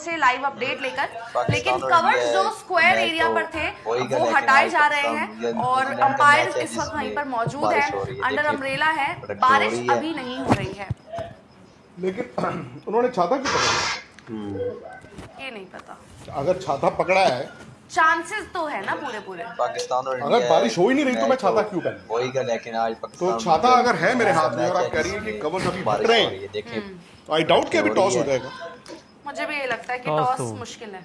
से live update लेकर, लेकिन कवर्स जो स्क्वायर एरिया पर थे वो हटाए जा रहे हैं और अंपायर इस वक्त वहीं पर मौजूद है, अंडर अम्ब्रेला है, बारिश अभी नहीं हो रही है। लेकिन उन्होंने छाता क्यों पकड़ा? ये नहीं पता। अगर छाता पकड़ा है, चांसेस तो है ना पूरे पूरे। पाकिस्तान और अगर बारिश हो ही नहीं रही तो मैं छाता क्यों पहनूं? वही का, लेकिन आज तो छाता अगर है मेरे हाथ में और आप कह रही हैं कि कवर अभी फट रहे हैं, तो आई डाउट कि अभी टॉस हो जाएगा। मुझे भी ये लगता है कि टॉस मुश्किल है।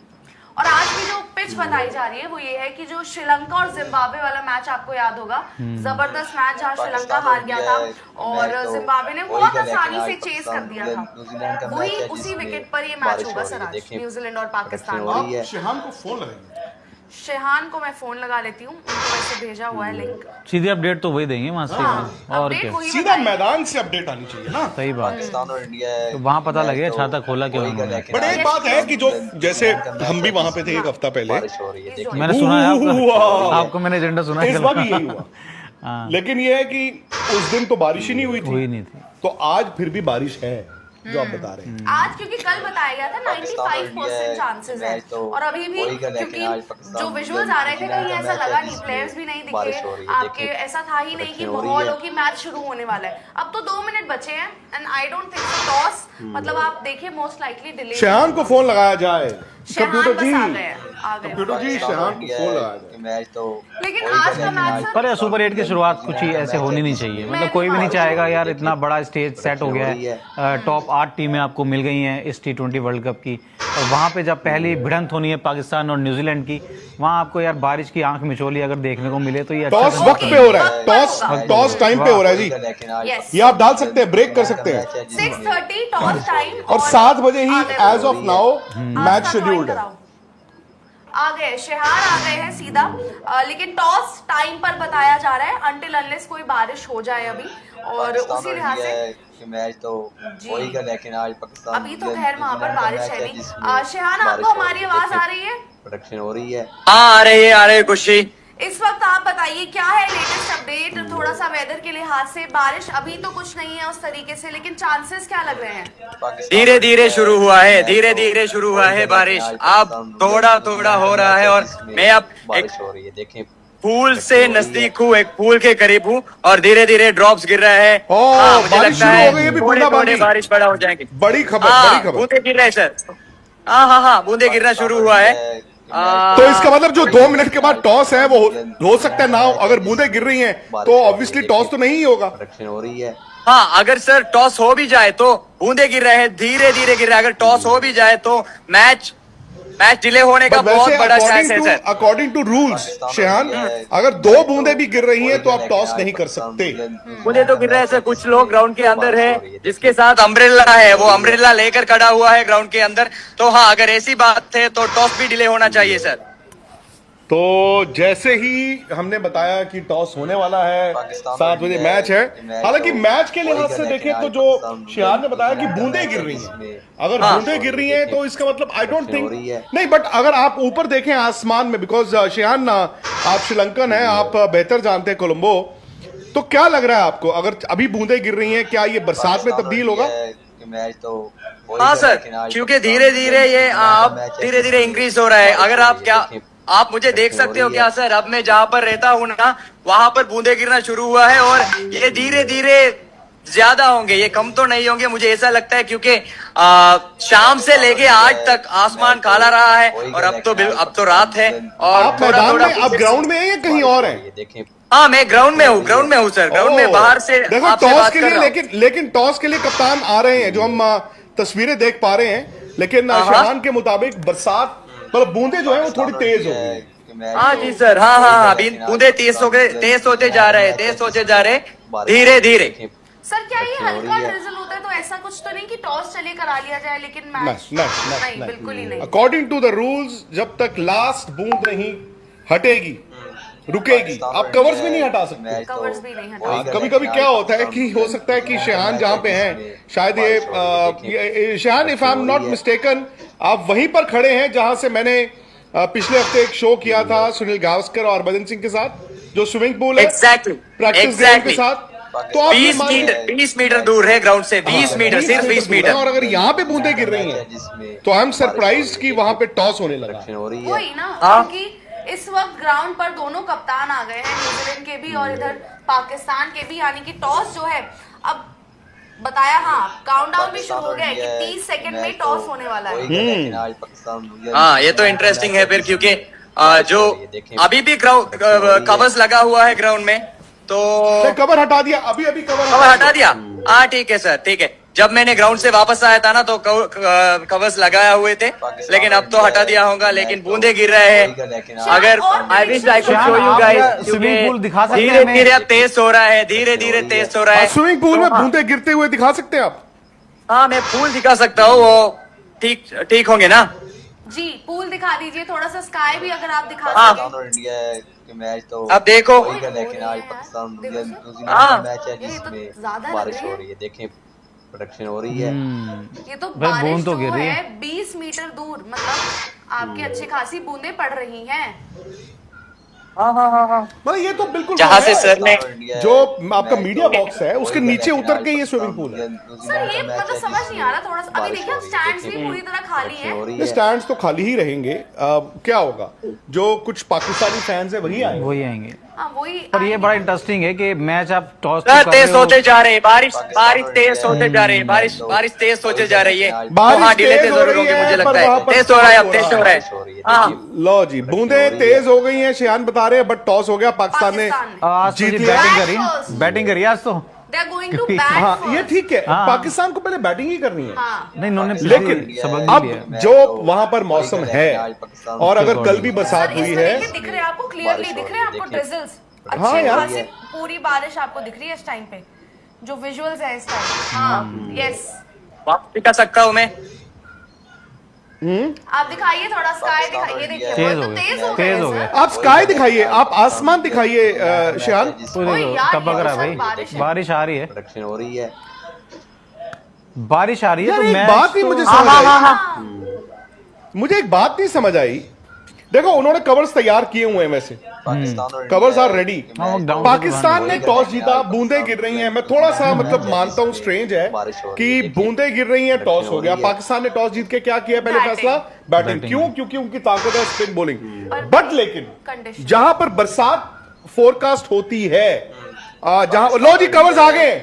और आज की जो पिच बताई जा रही है वो ये है कि जो श्रीलंका और जिम्बाब्वे वाला मैच आपको याद होगा, जबरदस्त मैच जहां श्रीलंका हार गया था और जिम्बाब्वे ने बहुत आसानी से चेस कर दिया था, वही उसी विकेट पर ये मैच होगा सर आज न्यूजीलैंड और पाकिस्तान का। आप शेहान को फोन लगाएंगे? शेहान को मैं फोन लगा लेती हूँ, उनको वैसे भेजा हुआ है लिंक। सीधी अपडेट तो वही देंगे वहां से, और क्या, सीधा मैदान से अपडेट आनी चाहिए ना। सही बात। पाकिस्तान और इंडिया तो वहां पता लगे छाता खोला क्यों उन्होंने। बट एक बात है कि जो जैसे हम भी वहां पे थे एक हफ्ता पहले, मैंने सुना है आपको मैंने एजेंडा सुना है, इस बार भी यही हुआ। लेकिन ये है कि उस दिन तो बारिश ही नहीं हुई थी, तो आज फिर भी बारिश है जो आप बता रहे हैं आज, क्योंकि कल बताया गया था 95% चांसेस है और अभी भी, क्योंकि जो विजुअल्स आ रहे थे कहीं ऐसा लगा नहीं, प्लेयर्स भी नहीं दिखे आपके, ऐसा था ही नहीं कि माहौल हो कि मैच शुरू होने वाला है। अब तो 2 मिनट बचे हैं and I don't think so toss, मतलब आप देखिए मोस्ट लाइकली डिले। शेहान को फोन लगाया जाए, कंप्यूटर जी, कंप्यूटर जी शेहान को फोन लगाया जाए। मैच तो लेकिन आज का मैच पर सुपर 8 की शुरुआत कुछ ही ऐसे होनी नहीं चाहिए, मतलब कोई भी नहीं चाहेगा यार, इतना बड़ा स्टेज सेट हो गया है, टॉप 8 टीमें आपको मिल गई हैं इस T20 वर्ल्ड कप की, और वहाँ पे जब पहली भिड़ंत होनी है पाकिस्तान और न्यूजीलैंड की, वहाँ आपको यार बारिश की आंख मिचोली अगर देखने को मिले तो ये अच्छा टॉस वक्त पे हो रहा है, टॉस टाइम पे हो रहा है जी, ये आप डाल सकते हैं, ब्रेक कर सकते हैं 6:30 टॉस टाइम और 7 बजे ही as of now match scheduled है। आ गए शेहान, आ गए हैं सीधा, लेकिन टॉस टाइम पर बताया जा रहा है अनटिल अनलेस कोई बारिश हो जाए अभी, और उसी लिहाज से मैच तो वही का, लेकिन आज पाकिस्तान अभी तो खैर वहां पर बारिश है नहीं। शेहान, आपको हमारी आवाज आ रही है? प्रोडक्शन हो रही है, हाँ आ रही है खुशी। इस वक्त आप बताइए क्या है लेटेस्ट अपडेट, थोड़ा सा वेदर के लिहाज से। बारिश अभी तो कुछ नहीं है उस तरीके से, लेकिन चांसेस क्या लग रहे हैं? धीरे धीरे शुरू हुआ है, धीरे धीरे शुरू हुआ है बारिश, अब थोड़ा थोड़ा हो रहा है, और मैं अब बारिश हो रही है, देखें पूल से नजदीक हूँ, एक पूल के करीब हूँ और धीरे धीरे ड्रॉप्स गिर रहे हैं। मुझे लगता है थोड़े बारिश बड़ा हो जाएंगे। बड़ी खबर, बूंदे गिर रहे हैं सर, हाँ बूंदे गिरना शुरू हुआ है। तो इसका मतलब जो 2 मिनट के बाद टॉस है वो हो सकता है ना, अगर बूंदे गिर रही हैं तो ऑब्वियसली टॉस तो नहीं होगा। प्रोडक्शन हो रही है, हाँ अगर सर टॉस हो भी जाए तो बूंदे गिर रहे हैं, धीरे धीरे गिर रहा है, अगर टॉस हो भी जाए तो मैच डिले होने का बहुत बड़ा चांस है सर। अकॉर्डिंग टू रूल्स शेहान, अगर 2 बूंदे भी गिर रही हैं तो आप टॉस नहीं कर सकते। बूंदे तो गिर रहे हैं सर, कुछ लोग ग्राउंड के अंदर है जिसके साथ अम्ब्रेला है, वो अम्ब्रेला लेकर खड़ा हुआ है ग्राउंड के अंदर, तो हाँ अगर ऐसी बात है तो टॉस भी डिले होना चाहिए सर। तो जैसे ही हमने बताया कि टॉस होने वाला है, 7 बजे मैच है, हालांकि मैच के लिहाज से देखें तो जो शेहान ने बताया कि बूंदे गिर रही हैं, अगर बूंदे गिर रही हैं तो इसका मतलब आई डोंट थिंक नहीं, बट अगर आप ऊपर देखें आसमान में, बिकॉज शेहान आप श्रीलंकन हैं, आप बेहतर जानते हैं कोलंबो, तो क्या लग रहा है आपको अगर अभी बूंदे गिर रही हैं, क्या ये बरसात में तब्दील होगा? मैच तो हाँ सर, क्योंकि धीरे धीरे ये धीरे धीरे इंक्रीज हो रहा है। अगर आप मुझे देख सकते हो क्या सर, अब मैं जहाँ पर रहता हूँ ना वहां पर बूंदे गिरना शुरू हुआ है और ये धीरे धीरे ज्यादा होंगे, ये कम तो नहीं होंगे मुझे ऐसा लगता है, क्योंकि शाम से लेके आज तक आसमान काला रहा है और अब तो रात है। और आप मैदान में, आप ग्राउंड में हैं या कहीं और हैं? हाँ मैं ग्राउंड में हूँ सर, ग्राउंड में बाहर से देखो टॉस के लिए, लेकिन टॉस के लिए कप्तान आ रहे हैं, जो हम तस्वीरें देख पा रहे हैं, लेकिन शेहान के मुताबिक बरसात मतलब बूंदे जो है वो थोड़ी तेज हो गई। हाँ जी सर, हाँ बूंदे तेज होते जा रहे धीरे धीरे। सर क्या ये हल्का ड्रिजल होता है तो ऐसा कुछ तो नहीं कि टॉस चलिए करा लिया जाए, लेकिन मैच नहीं, बिल्कुल ही नहीं। अकॉर्डिंग टू द रूल्स जब तक लास्ट बूंद नहीं हटेगी, रुकेगी, आप कवर्स भी नहीं हटा सकते, कवर्स भी नहीं हटा। कभी कभी क्या होता है कि हो सकता है कि शेहान जहां पे हैं, शायद ये Shehan, if I am not mistaken, आप वहीं पर खड़े हैं जहां से मैंने पिछले हफ्ते एक शो किया था सुनील गावस्कर और हरभजन सिंह के साथ, जो स्विमिंग पूल है, प्रैक्टिस ग्राउंड के साथ, तो आप ये 20 मीटर दूर है ग्राउंड से, 20 मीटर, सिर्फ 20 मीटर। और अगर यहाँ पे बूंदे गिर रही हैं तो आई एम सरप्राइज कि वहां पे टॉस होने लगा। हो रही है। वही ना, हाँ। क्योंकि इस वक्त ग्राउंड पर दोनों कप्तान आ गए हैं, न्यूजीलैंड के भी और इधर पाकिस्तान के भी, यानी कि टॉस जो है अब बताया, हाँ काउंटडाउन भी शुरू हो गया है कि 30 सेकंड में टॉस होने वाला है। हाँ, ये तो इंटरेस्टिंग है फिर, क्योंकि जो अभी भी कवर्स लगा हुआ है ग्राउंड में, तो कवर हटा दिया, अभी कवर हटा दिया। हाँ ठीक है सर, ठीक है। जब मैंने ग्राउंड से वापस आया था ना तो कवर्स लगाए हुए थे, लेकिन अब तो हटा दिया होगा। लेकिन बूंदे गिर रहे हैं। अगर I wish I could show you guys, swimming pool दिखा सकते हैं? धीरे धीरे अब तेज हो रहा है, धीरे धीरे तेज हो रहा है। स्विमिंग पूल में बूंदे गिरते हुए दिखा सकते हैं आप? हाँ, मैं पूल दिखा सकता हूँ, वो ठीक होंगे ना जी? पूल दिखा दीजिए थोड़ा सा, स्काई भी अगर आप दिखा हाँ। सकें। इंडिया के मैच तो अब देखो, लेकिन आज पाकिस्तान हाँ। मैच है ये तो जिसमें ज्यादा लग बारिश रही हो है। रही है। देखें प्रोडक्शन हो रही है। ये तो भाई, बारिश बूंद तो जो गिर रही है है। 20 मीटर दूर, मतलब आपकी अच्छी खासी बूंदे पड़ रही हैं। मतलब ये तो बिल्कुल जहाँ से है। सर ने जो आपका मीडिया बॉक्स है उसके नीचे उतर के ये स्विमिंग पूल है। सर ये मतलब समझ नहीं आ रहा थोड़ा सा। अभी देखिए स्टैंड्स भी पूरी तरह खाली है। स्टैंड्स तो खाली ही रहेंगे। क्या होगा, जो कुछ पाकिस्तानी फैंस है वही आएंगे। वही आएंगे। हाँ वही। पर ये बड़ा इंटरेस्टिंग है कि मैच आप टॉस तेज होते जा रहे हैं, बारिश तेज होते जा रही है, बारिश तेज होते जा रही है। बारिश डिले तेज हो जरूर रही होगी, है, मुझे पर लगता वहाँ है पर तेज हो रहा है, अब तेज हो रहा है। हाँ, लो जी, बूंदे तेज हो गई हैं, शियान बता रहे हैं, बट टॉस हो गया, पाकिस्तान ने आज जीत तो लिया। बैटिंग करी आज तो। They are going to bat हाँ first. ये ठीक है, हाँ। पाकिस्तान को पहले बैटिंग ही करनी है। हाँ। नहीं, इन्होंने लेकिन सबक अब भी लिया। जो वहां पर मौसम है और अगर कल भी बरसात सर, हुई इस है, तरीके दिख रहे हैं आपको, क्लियरली दिख रहे हैं आपको ड्रिजल्स, हाँ अच्छी यार। खासी पूरी बारिश आपको दिख रही है इस टाइम पे, जो विजुअल्स है इस टाइम। हाँ यस, वापस दिखा सकता हूँ मैं। आप दिखाइए थोड़ा स्काई दिखाइए, देखिए तेज वो हो तो गए, तेज हो तेज गए हो सर। गए। आप स्काई दिखाइए, आप आसमान दिखाइए शियान। ओए यार, टपक ये रहा तो है सब बारिश भाई, है। बारिश आ रही है, प्रोडक्शन हो रही है। बारिश आ रही है यार तो एक मैच बात ही तो- मुझे समझ आई, मुझे एक बात नहीं समझ आई। देखो उन्होंने कवर्स तैयार किए हुए हैं, वैसे पाकिस्तान और कवर्स आर रेडी। हाँ, वो down पाकिस्तान ने टॉस जीता, बूंदे गिर रही हैं। मैं थोड़ा सा मतलब मानता हूँ स्ट्रेंज है कि बूंदे गिर रही हैं, टॉस हो गया। पाकिस्तान ने टॉस जीत के क्या किया पहले Batting. फैसला? बैटिंग। क्यों? क्योंकि उनकी ताकत है स्पिन बॉलिंग। बट लेकिन जहां पर बरसात फोरकास्ट होती है, जहां लो जी कवर्स आ गए,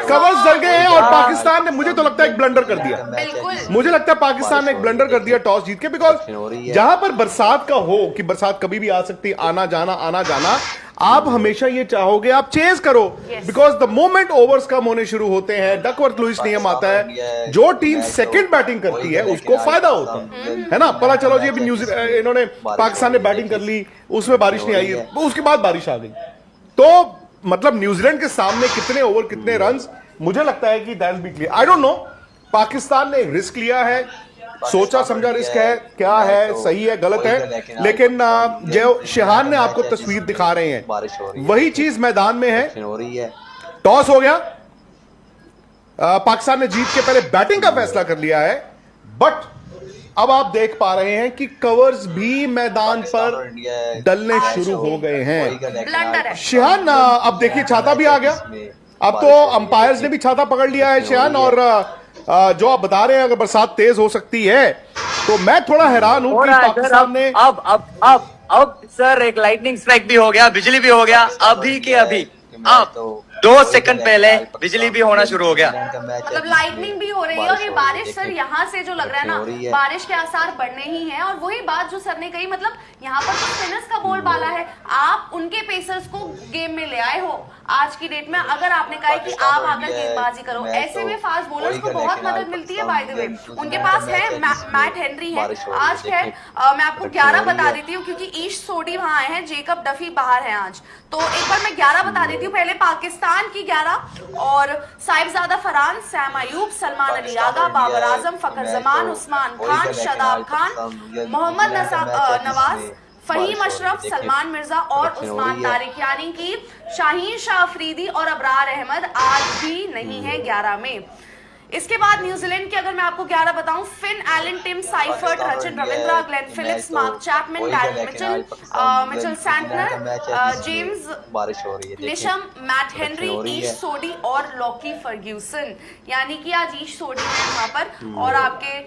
कवर्स जल गए हैं और पाकिस्तान ने, मुझे तो लगता है एक ब्लंडर कर दिया। बिल्कुल। मुझे लगता है पाकिस्तान ने एक ब्लंडर कर दिया टॉस जीत के, बिकॉज जहां पर बरसात का हो कि बरसात कभी भी आ सकती, आना जाना, आप हमेशा ये चाहोगे आप चेज करो, बिकॉज द मोमेंट ओवर्स कम होने शुरू होते हैं, डकवर्थ लुईस नियम आता है, जो टीम सेकंड बैटिंग करती है उसको फायदा होता है ना। पता चलो जी अभी न्यूजीलैंड, इन्होंने पाकिस्तान ने बैटिंग कर ली, उसमें बारिश नहीं आई, उसके बाद बारिश आ गई, तो मतलब न्यूजीलैंड के सामने कितने ओवर कितने रन्स, मुझे लगता है कि that's be clear. I don't know, Pakistan ने रिस्क लिया है, सोचा समझा रिस्क है, क्या है सही है गलत है, लेकिन जो शिहान ने आपको तस्वीर दिखा रहे हैं वही चीज मैदान में है। हो रही है। टॉस हो गया, पाकिस्तान ने जीत के पहले बैटिंग का फैसला कर लिया है, बट अब आप देख पा रहे हैं कि कवर्स भी मैदान पर डलने शुरू हो गए हैं। ब्लंडर है। शिहान अब देखिए छाता भी आ गया, अब तो अंपायर्स ने भी छाता पकड़ लिया है शिहान, और जो आप बता रहे हैं अगर बरसात तेज हो सकती है, तो मैं थोड़ा हैरान हूं कि पाकिस्तान ने अब सर एक लाइटनिंग स्ट्राइक भी हो गया, बिजली भी हो गया, अभी के अभी अब 2 सेकंड पहले बिजली भी होना शुरू हो गया। मतलब लाइटनिंग भी हो रही है, और ये बारिश सर यहाँ से जो लग रहा है ना, बारिश के आसार बढ़ने ही हैं। और वही बात जो सर ने कही, मतलब यहाँ पर तो स्पिनर्स का बोलबाला है, आप उनके पेसर्स को गेम में ले आए हो आज की डेट में। अगर आपने कहा कि आप आकर गेंदबाजी करो, ऐसे में फास्ट बॉलर्स को बहुत मदद मिलती है। बाय द वे उनके पास है मैट हेनरी है, आज है, मैं आपको 11 बता देती हूँ क्योंकि ईश सोडी वहां आए हैं, जेकब डफी बाहर है आज, तो एक बार मैं 11 बता देती हूँ। पहले पाकिस्तान की 11, और साहिबजादा फरहान, सैम अयूब, सलमान अली आगा, बाबर आजम, फखर जमान, उस्मान खान, शादाब खान, मोहम्मद नवाज, फहीम अशरफ, सलमान मिर्जा और उस्मान तारिक, यानी कि शाहीन शाह अफरीदी और अबरार अहमद आज भी नहीं है 11 में। इसके बाद न्यूजीलैंड की अगर मैं आपको 11 बताऊं, Finn Allen, Tim Seifert, Rachin Ravindra, Glenn Phillips, Mark Chapman, Darren Mitchell, Mitchell Santner, James बारिश हो रही है, Neesham, Matt Henry, Ish Sodhi और लॉकी फर्ग्यूसन। यानी कि आज ईश सोडी है वहां पर, और आपके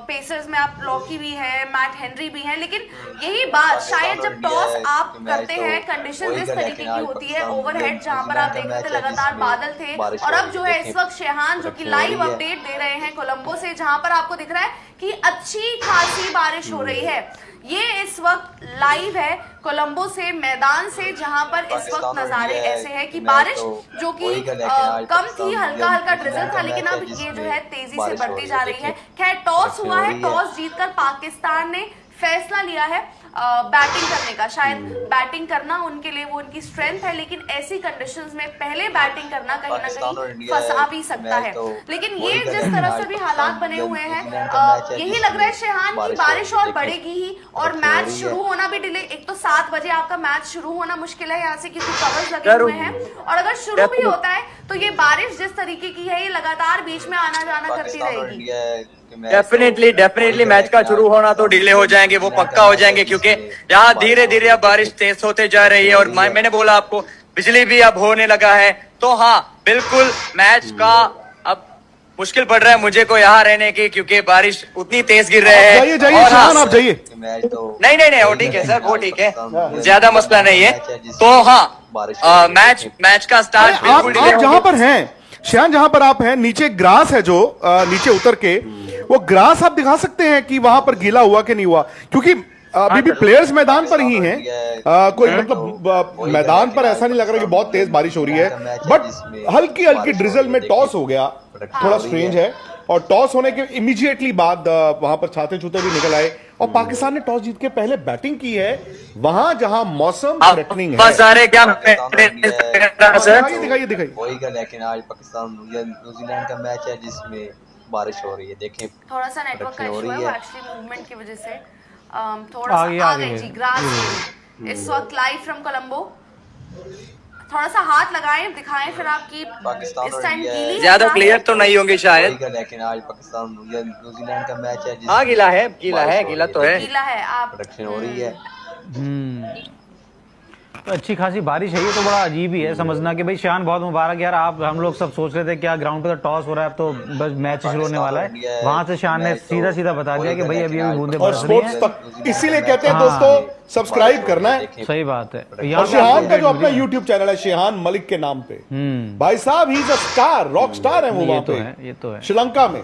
पेसर्स में आप लॉकी भी है, मैट हेनरी भी है। लेकिन यही बात शायद जब टॉस आप करते हैं, कंडीशन इस तरीके की होती है, ओवरहेड जहां पर आप देख रहे थे लगातार बादल थे, और अब जो है इस वक्त शेहान जो कि लाइव अपडेट दे रहे हैं कोलंबो से, जहां पर आपको दिख रहा है कि अच्छी खासी बारिश हो रही है। ये इस वक्त लाइव है कोलंबो से, मैदान से, जहां पर इस वक्त नजारे ऐसे हैं कि बारिश जो कि कम थी, हल्का हल्का ड्रिजल था, लेकिन अब ये जो है तेजी से बढ़ती जा रही है। खैर टॉस हुआ है, टॉस जीतकर पाकिस्तान ने फैसला लिया है बैटिंग करने का। शायद बैटिंग करना उनके लिए वो उनकी स्ट्रेंथ है, लेकिन ऐसी कंडीशंस में पहले बैटिंग करना कहीं ना कहीं फंसा भी सकता है। लेकिन ये जिस तरह से भी हालात बने हुए हैं, यही लग रहा है शेहान की बारिश और बढ़ेगी ही, और मैच शुरू होना भी डिले। एक तो 7 बजे आपका मैच शुरू होना मुश्किल है यहाँ से, क्योंकि कवर्स लगे हुए हैं, और अगर शुरू भी होता है तो ये बारिश जिस तरीके की है, ये लगातार बीच में आना जाना करती रहेगी। डेफिनेटली मैच का शुरू होना तो डिले हो जाएंगे, वो पक्का हो जाएंगे, क्योंकि यहाँ धीरे धीरे अब बारिश तेज होते जा रही है, और मैंने बोला आपको बिजली भी अब होने लगा है। तो हाँ बिल्कुल मैच का अब मुश्किल पड़ रहा है मुझे को यहाँ रहने की, क्योंकि बारिश उतनी तेज गिर रहे हैं। जाइए जाइए शेहान, आप जाइए। नहीं वो ठीक है सर, वो ठीक है, ज्यादा मसला नहीं है। तो हाँ मैच का स्टार्ट आप जहां पर हैं शेहान, जहां पर आप हैं, नीचे ग्रास है, जो नीचे उतर के वो ग्रास आप दिखा सकते हैं कि वहां पर गीला हुआ कि नहीं हुआ, क्योंकि अभी भी प्लेयर्स मैदान पर ही हैं। कोई मतलब मैदान पर ऐसा नहीं लग रहा कि बहुत तेज बारिश हो रही है, बट हल्की हल्की ड्रिजल में टॉस हो गया, थोड़ा स्ट्रेंज है। और टॉस होने के इमीडिएटली बाद वहां पर छाते छूते भी निकल आए, और पाकिस्तान ने टॉस जीत के पहले बैटिंग की है वहां जहां मौसम थ्रेटनिंग है। सारे क्या दिखाइए दिखाइए। वही का, लेकिन आज पाकिस्तान न्यूजीलैंड का मैच है जिसमें बारिश हो रही है। देखें थोड़ा सा नेटवर्क का इशू है, वो एक्चुअली मूवमेंट की वजह से थोड़ा आगे, सा आ आगे। गई जी। ग्रास इस वक्त लाइव फ्रॉम कोलंबो, थोड़ा सा हाथ लगाएं, दिखाएं फिर आपकी इस टाइम गीली है, ज्यादा क्लियर तो नहीं होंगे शायद। वही का, लेकिन आज पाकिस्तान न्यूजीलैंड का मैच है हाँ गीला है, गीला तो है। गीला है। आप प्रोडक्शन हो रही है। तो अच्छी खासी बारिश है, ये तो बड़ा अजीब ही है समझना कि भाई शेहान बहुत मुबारक यार, आप हम लोग सब सोच रहे थे क्या ग्राउंड पे तो टॉस हो रहा है, अब तो बस मैच शुरू होने वाला है, वहां से शेहान ने सीधा सीधा बता दिया कि भाई अभी अभी बूंदे और बरस रही स्पोर्ट्स हैं। तक इसीलिए कहते हैं दोस्तों सब्सक्राइब करना है। सही बात है। और शेहान का जो अपना यूट्यूब चैनल है शेहान मलिक के नाम पे, भाई साहब he is a star, rock star है वो वहां पे, ये तो है। श्रीलंका में।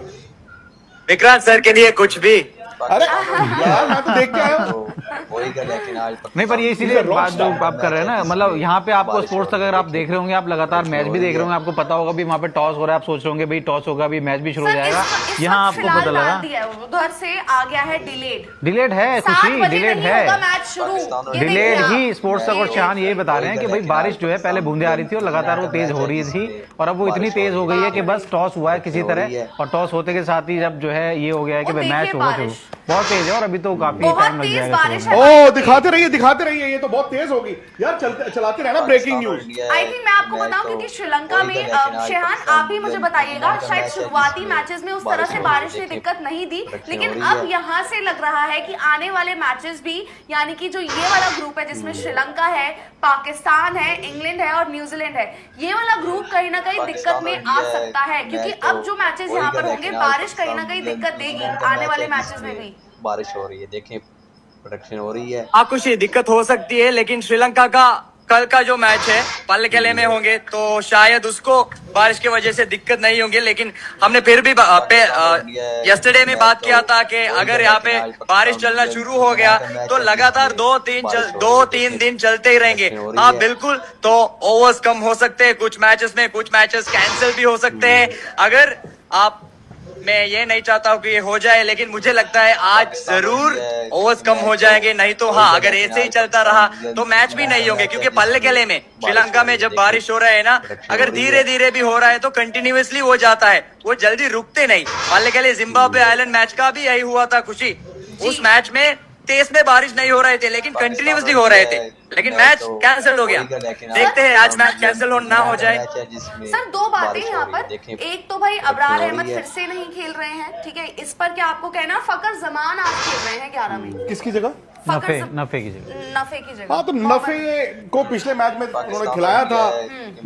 विक्रांत सर के लिए कुछ भी। अरे यार मैं तो देख के आया हूँ। वही का, लेकिन आज नहीं पर ये इसीलिए बात जो आप कर रहे हैं ना, मतलब यहाँ पे आपको स्पोर्ट्स तक अगर आप देख रहे होंगे, आप लगातार मैच भी देख रहे होंगे, आपको पता होगा भी वहाँ पे टॉस हो रहा है, आप सोच रहे होंगे भाई टॉस होगा, भी मैच भी शुरू हो जाएगा, यहाँ आपको पता लगा उधर से आ गया है डिलेड है, खुशी डिलेड है, मैच शुरू डिलेड ही। स्पोर्ट्स तक और शेहान यही बता रहे हैं कि भाई बारिश जो है पहले बूंदे आ रही थी और लगातार वो तेज हो रही थी, और अब वो इतनी तेज हो गई है कि बस टॉस हुआ है किसी तरह, और टॉस होते के साथ ही जब जो है ये हो गया है कि भाई मैच होगा शुरू, बहुत तेज है, और अभी तो काफी टाइम लग जाएगा। ओ दिखाते रहिए, ये तो बहुत तेज होगी यार, चलाते रहना ब्रेकिंग न्यूज। आई थिंक मैं आपको बताऊं, क्योंकि श्रीलंका में शेहान आप भी मुझे बताइएगा, शायद शुरुआती मैचेस में उस तरह से बारिश ने दिक्कत नहीं दी, लेकिन अब यहाँ से लग रहा है कि आने वाले मैचेस भी, यानी कि जो ये वाला ग्रुप है जिसमें श्रीलंका है, पाकिस्तान है, इंग्लैंड है और न्यूजीलैंड है, ये वाला ग्रुप कहीं ना कहीं दिक्कत में आ सकता है, क्योंकि अब जो मैचेस यहाँ पर होंगे, बारिश कहीं ना कहीं दिक्कत देगी आने वाले मैचेस में भी। बारिश हो रही है, देखें प्रोडक्शन हो रही है। हाँ कुछ दिक्कत हो सकती है, लेकिन श्रीलंका का कल का जो मैच है पल्लेकेले में होंगे, तो शायद उसको बारिश की वजह से दिक्कत नहीं होंगी, लेकिन हमने फिर भी यस्टरडे में बात किया था कि अगर यहाँ पे बारिश चलना शुरू हो गया तो लगातार 2-3 दिन चलते ही रहेंगे। हाँ बिल्कुल, तो ओवर्स कम हो सकते हैं कुछ मैचेस में, कुछ मैचेस कैंसिल भी हो सकते हैं। अगर आप, मैं ये नहीं चाहता हूँ कि ये हो जाए, लेकिन मुझे लगता है आज जरूर ओवर्स कम हो जाएंगे, नहीं तो हाँ अगर ऐसे ही चलता रहा तो मैच भी नहीं होंगे, क्योंकि पल्लेकेले में श्रीलंका में जब बारिश हो रहा है ना, अगर धीरे धीरे भी हो रहा है तो कंटिन्यूअसली हो जाता है, वो जल्दी रुकते नहीं। पल्लेकेले जिम्बाब्वे आइलैंड मैच का भी यही हुआ था खुशी, उस मैच में तेज में बारिश नहीं हो रहे थे, लेकिन कंटिन्यूसली हो रहे थे, लेकिन मैच कैंसिल हो गया। देखते हैं आज मैच कैंसिल ना हो जाए। सर दो बातें यहाँ पर, एक तो भाई अबरार अहमद फिर से नहीं खेल रहे हैं, ठीक है, इस पर क्या आपको कहना? फकर जमान आज खेल रहे हैं 11 में, किसकी जगह? नफे की जगह। नफे की जगह। हाँ, तो नफे को पिछले मैच में उन्होंने खिलाया था,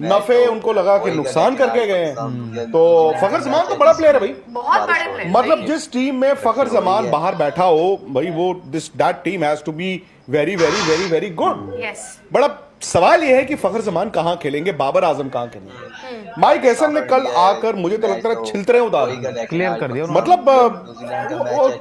नफे उनको लगा कि नुकसान करके गए हैं, तो फखर जमान तो बड़ा प्लेयर है भाई, बहुत बड़े प्लेयर। मतलब जिस टीम में फखर जमान बाहर बैठा हो भाई, वो that team has to be very very very very good. Yes. बड़ा सवाल ये है कि फखर जमान कहाँ खेलेंगे, बाबर आजम कहाँ खेलेंगे? माइक हैसन ने कल आकर मुझे तो लगता है छिलतरे उतार क्लियर कर दिया, मतलब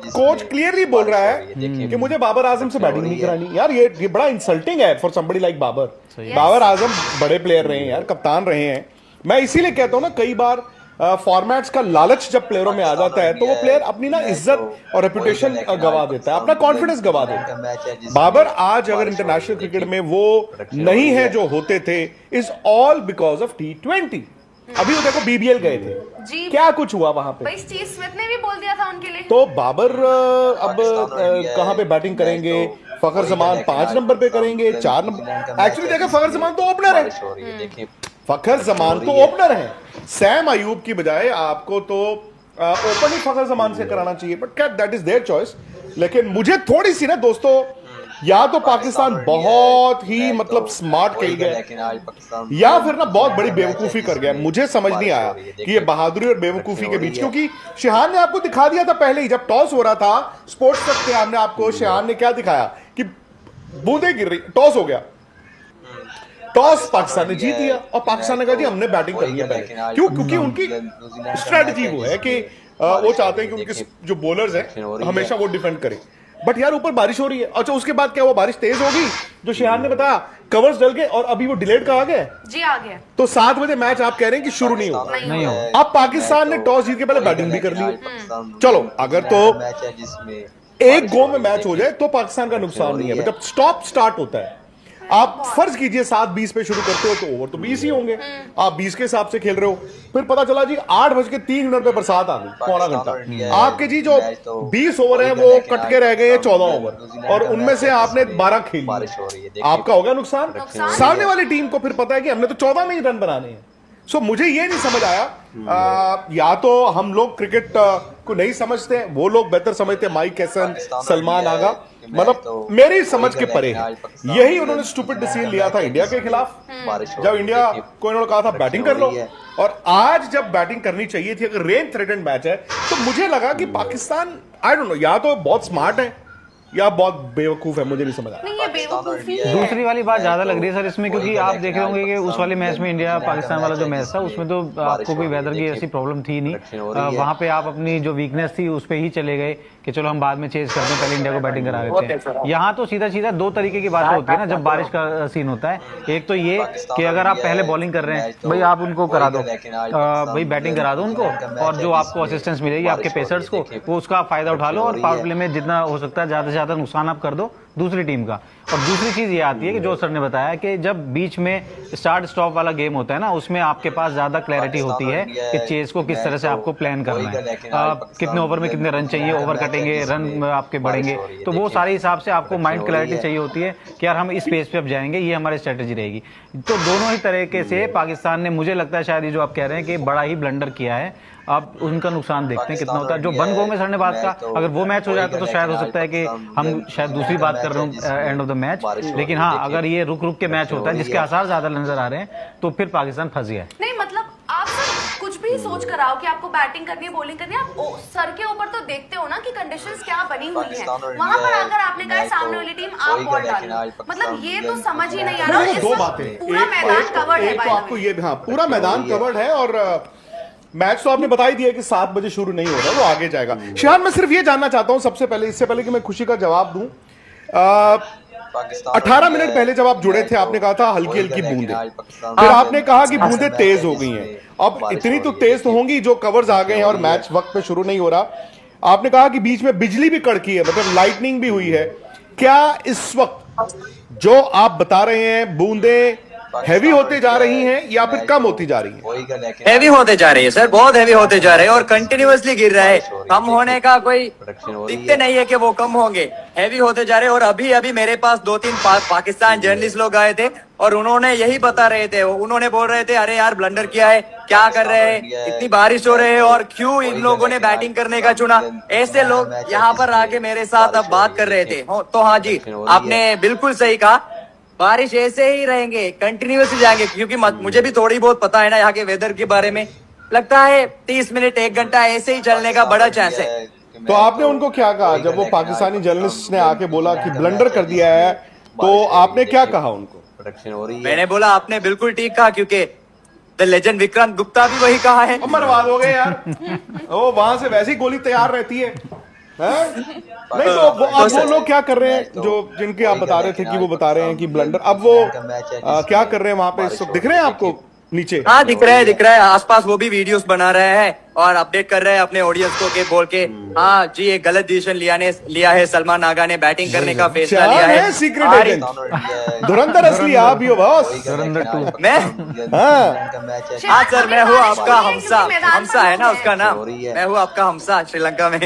कोच क्लियरली बोल रहा है कि मुझे बाबर आजम से बैटिंग नहीं करानी। यार ये बड़ा इंसल्टिंग है for somebody like Babar. Babar Azam बड़े प्लेयर रहे हैं यार, कप्तान रहे हैं। मैं इसीलिए कहता हूं ना, कई बार फॉर्मेट्स का लालच जब प्लेयरों में आ जाता है तो वो प्लेयर अपनी ना इज्जत और रेपुटेशन गवा देता है, अपना कॉन्फिडेंस गवा देता है। बाबर आज अगर इंटरनेशनल क्रिकेट में वो नहीं है जो होते थे, is all because of T20। अभी वो देखो BBL गए थे जी, क्या कुछ हुआ वहां पे। भाई स्टीव स्मिथ ने भी बोल दिया था उनके लिए। तो बाबर अब कहां पे बैटिंग करेंगे? फखर जमान 5 नंबर पे करेंगे, 4 नंबर। एक्चुअली देखा, फखर जमान तो ओपनर है, फखर जमान तो ओपनर है। सैम अयूब की बजाय आपको तो ओपन ही फखर जमान से कराना चाहिए, बट क्या दैट इज देयर चॉइस। लेकिन मुझे थोड़ी सी ना दोस्तों, या तो पाकिस्तान बहुत ही मतलब स्मार्ट खेल गया, या फिर ना बहुत बड़ी बेवकूफी कर गया। मुझे समझ नहीं आया कि ये बहादुरी और बेवकूफी के बीच, क्योंकि शिहान ने आपको दिखा दिया था पहले ही, जब टॉस हो रहा था स्पोर्ट्स तक के हमने आपको, शिहान ने क्या दिखाया कि बूंदे गिर रही, टॉस हो गया, टॉस पाकिस्तान ने जीत लिया और पाकिस्तान ने कहा जी हमने बैटिंग करनी है पहले। क्यों? क्योंकि उनकी स्ट्रेटजी वो है कि वो चाहते हैं कि उनके जो बॉलर्स हैं हमेशा वो डिफेंड करें। बट यार ऊपर बारिश हो रही है। अच्छा, उसके बाद क्या हुआ? बारिश तेज होगी, जो शिहान ने बताया, कवर्स डल गए और अभी वो डिलेड का आ गया जी, आ गया। तो 7 बजे मैच आप कह रहे हैं कि शुरू नहीं होगा। नहीं होगा। अब पाकिस्तान ने टॉस जीत के पहले बैटिंग भी कर ली। चलो, अगर तो एक गो में मैच हो जाए तो पाकिस्तान का नुकसान नहीं है, जब स्टॉप स्टार्ट होता है, आप फर्ज कीजिए 7:20 पे शुरू करते हो तो ओवर तो 20 ही होंगे, आप 20 के हिसाब से खेल रहे हो। फिर पता चला जी 8:03 पे बरसात आ गई, पौना घंटा आपके जी जो 20 ओवर है वो कट के रह गए 14 ओवर, और उनमें से आपने 12 खेल लिए, आपका होगा नुकसान। सामने वाली टीम को फिर पता है कि हमने तो 14 में ही रन बनाने हैं। सो मुझे ये नहीं समझ आया, या तो हम लोग क्रिकेट को नहीं समझते, वो लोग बेहतर समझते, माइक हैसन, सलमान आगा, मतलब मेरी समझ के परे है। यही उन्होंने स्टूपिड डिसीजन लिया था इंडिया के खिलाफ, जब इंडिया को इन्होंने कहा था बैटिंग कर लो, और आज जब बैटिंग करनी चाहिए थी, अगर रेन थ्रेटेंड मैच है, तो मुझे लगा कि पाकिस्तान आई डोंट नो, या तो बहुत स्मार्ट है या बहुत बेवकूफ है, मुझे नहीं समझ आया। ये बेवकूफी है। दूसरी वाली बात ज्यादा लग रही है सर इसमें, क्योंकि आप देख रहे होंगे कि उस वाले मैच में इंडिया पाकिस्तान वाला जो मैच था उसमें तो आपको कोई वेदर की ऐसी प्रॉब्लम थी नहीं, वहां पे आप अपनी जो वीकनेस थी उस पर ही चले गए कि चलो हम बाद में चेज करते हैं, पहले इंडिया को बैटिंग करा लेते हैं। यहाँ तो सीधा सीधा दो तरीके की बात होती है ना जब बारिश का सीन होता है। एक तो ये कि अगर आप पहले बॉलिंग कर रहे हैं, भाई आप उनको करा दो, भाई बैटिंग करा दो उनको, और जो आपको असिस्टेंस मिलेगी आपके पेसर्स को, वो उसका फायदा उठा लो, और पावर प्ले में जितना हो सकता है ज्यादा से ज्यादा नुकसान आप कर दो दूसरी टीम का। और दूसरी चीज ये आती है कि जो सर ने बताया कि जब बीच में स्टार्ट स्टॉप वाला गेम होता है ना, उसमें आपके पास ज्यादा क्लैरिटी होती है कि चेज को किस तरह से आपको प्लान करना है, कितने ओवर में कितने रन चाहिए, ओवर कटेंगे, रन आपके बढ़ेंगे, तो वो सारे हिसाब से आपको माइंड क्लैरिटी चाहिए होती है कि यार हम इस पेस पे अब जाएंगे, ये हमारी स्ट्रेटेजी रहेगी। तो दोनों ही तरीके से पाकिस्तान ने, मुझे लगता है शायद ये जो आप कह रहे हैं कि बड़ा ही ब्लंडर किया है। अब उनका नुकसान देखते हैं कितना होता है। जो वन गो में सर ने बात कहा, अगर वो मैच हो जाता तो शायद हो सकता है कि हम शायद दूसरी बात कर रहे हूँ एंड ऑफ द मैच, लेकिन हाँ अगर ये रुक रुक के मैच होता है जिसके आसार ज्यादा नजर आ रहे हैं, तो फिर पाकिस्तान फंस गया है। नहीं मतलब आप सर कुछ भी सोच कर आओ कि आपको बैटिंग करनी है, बॉलिंग करनी है, आप सर के ऊपर तो देखते हो ना कि कंडीशंस क्या बनी हुई है, वहां पर अगर आपने कहा सामने वाली टीम आप बॉल डालो, मतलब ये तो समझ ही नहीं आ रहा। दो बातें, पूरा मैदान कवर्ड है, तो आपको ये, हाँ पूरा मैदान कवर्ड है, और मैच तो आपने बता ही दिया कि 7 बजे शुरू नहीं हो रहा, वो आगे जाएगा। शिहान, मैं सिर्फ ये जानना चाहता हूं सबसे पहले, इससे पहले कि मैं खुशी का जवाब दूं, 18 मिनट पहले जब आप जुड़े थे आपने कहा था हल्की हल्की बूंदे, फिर आपने कहा कि बूंदे तेज हो गई हैं। अब इतनी तो तेज तो होंगी, जो कवर्स आ गए हैं और मैच वक्त पे शुरू नहीं हो रहा। आपने कहा कि बीच में बिजली भी कड़की है, मतलब लाइटनिंग भी हुई है। क्या इस वक्त जो आप बता रहे हैं बूंदे हैवी होते जा रही हैं या फिर कम होती जा रही हैं? हैवी होते जा रही है सर, बहुत हैवी होते जा रहे हैं, और कंटिन्यूअसली गिर रहा है। कम होने का कोई दिखते नहीं है कि वो कम होंगे, हैवी होते जा रहे हैं। और अभी अभी मेरे पास 2-3 पाकिस्तान जर्नलिस्ट लोग आए थे और उन्होंने यही बता रहे थे, उन्होंने बोल रहे थे अरे यार ब्लंडर किया है, क्या कर रहे हैं, इतनी बारिश हो रही है और क्यों इन लोगों ने बैटिंग करने का चुना। ऐसे लोग यहाँ पर आके मेरे साथ अब बात कर रहे थे। तो हाँ जी, आपने बिल्कुल सही कहा, बारिश ऐसे ही रहेंगे, कंटिन्यूअसली जाएंगे, क्योंकि मुझे भी थोड़ी बहुत पता है ना यहाँ के वेदर के बारे में। लगता है 30 मिनट 1 घंटा ऐसे ही चलने का बड़ा चांस है। तो आपने उनको क्या कहा जब वो पाकिस्तानी जर्नलिस्ट ने आके बोला कि ब्लंडर कर दिया है, तो आपने क्या कहा उनको? प्रोडक्शन हो रही है। मैंने बोला आपने बिल्कुल ठीक कहा, क्योंकि द लेजेंड विक्रांत गुप्ता भी वही कहा है। बर्बाद हो गए यार। ओ वहां से वैसे ही गोली तैयार रहती है, हैं? नहीं तो वो लोग क्या कर रहे हैं जो जिनके आप बता रहे थे कि वो बता रहे हैं कि ब्लंडर, अब वो क्या कर रहे हैं वहां पे? इस वक्त दिख रहे हैं आपको नीचे? हाँ दिख रहा है आसपास, वो भी वीडियोस बना रहे हैं और अपडेट कर रहे हैं अपने ऑडियंस को के बोल के हाँ जी एक गलत डिसीजन लिया है, सलमान आगा ने बैटिंग करने का फैसला लिया है। सीक्रेट एजेंट धुरंधर असली आप ही हो बॉस। धुरंधर 2 मैं हाँ सर, मैं हूँ आपका हमसा है ना उसका नाम, मैं हूँ आपका हमसा श्रीलंका में।